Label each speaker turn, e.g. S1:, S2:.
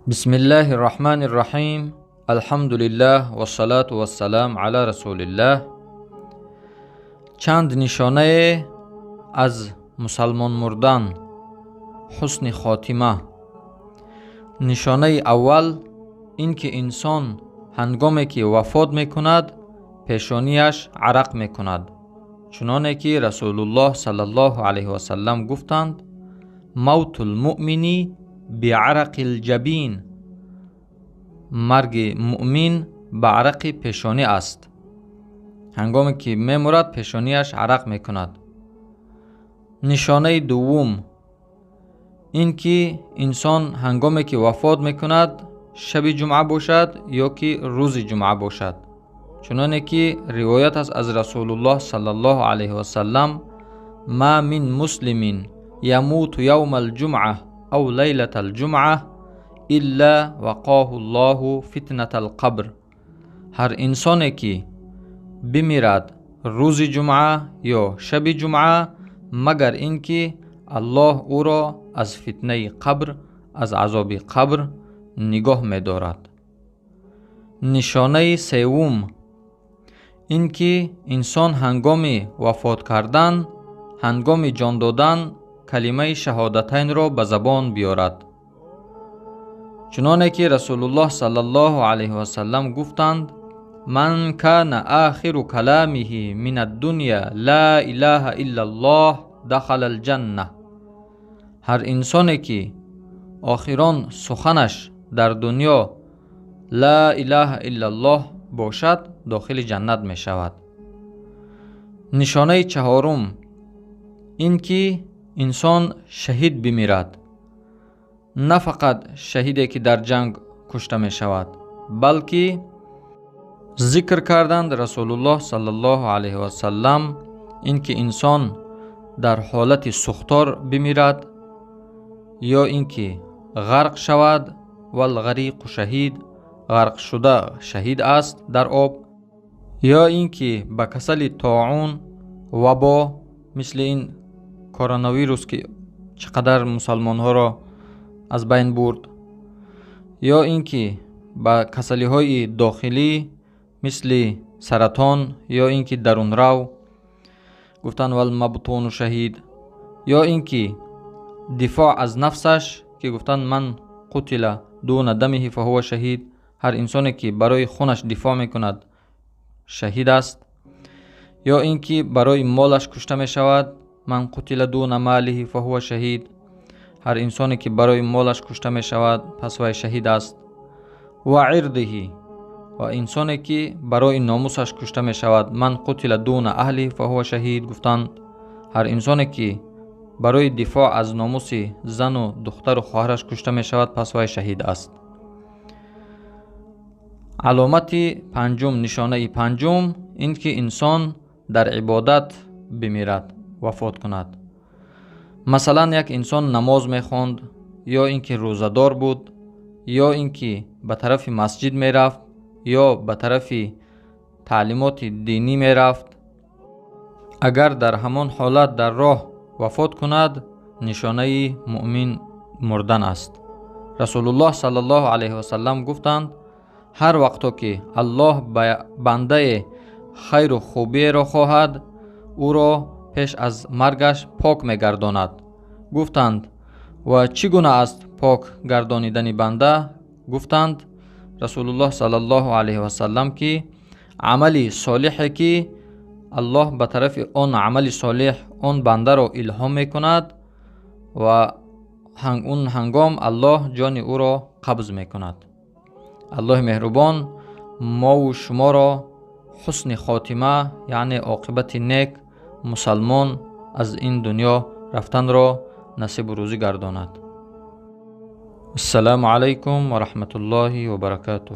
S1: بسم الله الرحمن الرحیم. الحمد لله و الصلاة و السلام علی رسول الله. چند نشانه از مسلمان مردن، حسن خاتمه. نشانه اول این که انسان هنگامی که وفات میکند پیشانیش عرق میکند، چنانه که رسول الله صلی الله علیه و سلم گفتند: موت المؤمنی بعرق الجبین، مرگ مؤمن به عرق پیشانی است. هنگامی که میمرد پیشانیش عرق میکند. نشانه دوم این که انسان هنگامی که وفات میکند شب جمعه باشد یا که روز جمعه باشد، چنانه که روایت است از رسول الله صلی الله علیه و سلم: ما من مسلم یموت یوم الجمعه او لیلة الجمعه الا وقاه الله فتنة القبر. هر انسانی که بمیرد روز جمعه یا شب جمعه مگر اینکه الله او را از فتنه قبر، از عذاب قبر نگاه می‌دارد. نشانه سوم اینکه انسان هنگام وفات کردن، هنگام جان دادن کلمه شهادتین را به زبان بیارد، چنانه که رسول الله صلی الله علیه و سلم گفتند: من کان آخر کلامه من الدنیا لا اله الا الله دخل الجنه. هر انسانی که آخران سخنش در دنیا لا اله الا الله باشد داخل جنت می شود. نشانه چهارم این که انسان شهید بمیرد، نه فقط شهیدی که در جنگ کشته می شود، بلکه ذکر کردند رسول الله صلی الله علیه و سلم این که انسان در حالت سوختار بمیرد، یا اینکه غرق شود. والغریق شهید، غرق شده شهید است در آب. یا اینکه به کسل طاعون، وبا، مثل این کرونا ویروس که چقدر مسلمان ها را از بین برد. یا اینکه به کسلی های داخلی مثل سرطان، یا اینکه درون رو گفتن والمبطون شهید. یا اینکه دفاع از نفسش که گفتن من قتل دون دمه فهو شهید. هر انسانی که برای خونش دفاع میکند شهید است. یا اینکه برای مالش کشته می شود، من قتل دون ماله فهو شهید. هر انسانی که برای مالش کشته می شود پس وی شهید است. و عرضه، و انسانی که برای ناموسش کشته می شود، من قتل دون اهله فهو شهید. گفتند هر انسانی که برای دفاع از ناموس زن و دختر و خواهرش کشته می شود پس وی شهید است. علامت پنجم، نشانه پنجم این که انسان در عبادت بمیرد، وفات کند. مثلا یک انسان نماز می خواند، یا اینکه روزه دار بود، یا اینکه به طرف مسجد می رفت، یا به طرف تعلیمات دینی می رفت. اگر در همان حالت در راه وفات کند نشانه مؤمن مردن است. رسول الله صلی الله علیه و سلم گفتند: هر وقت که الله بنده خیر و خوبی را خواهد او را پیش از مرگش پاک می‌گرداند. گفتند و چی گونه است پاک گردانیدن بنده؟ گفتند رسول الله صلی الله علیه و سلم که عملی صالحی که الله به طرف آن عمل صالح آن بنده را الهام می‌کند و اون هنگام الله جان او را قبض می‌کند. الله مهربان ما و شما را حسن خاتمه، یعنی عاقبت نیک، مسلمان از این دنیا رفتن را نصیب و روزی گرداند. السلام علیکم و رحمت الله و برکاته.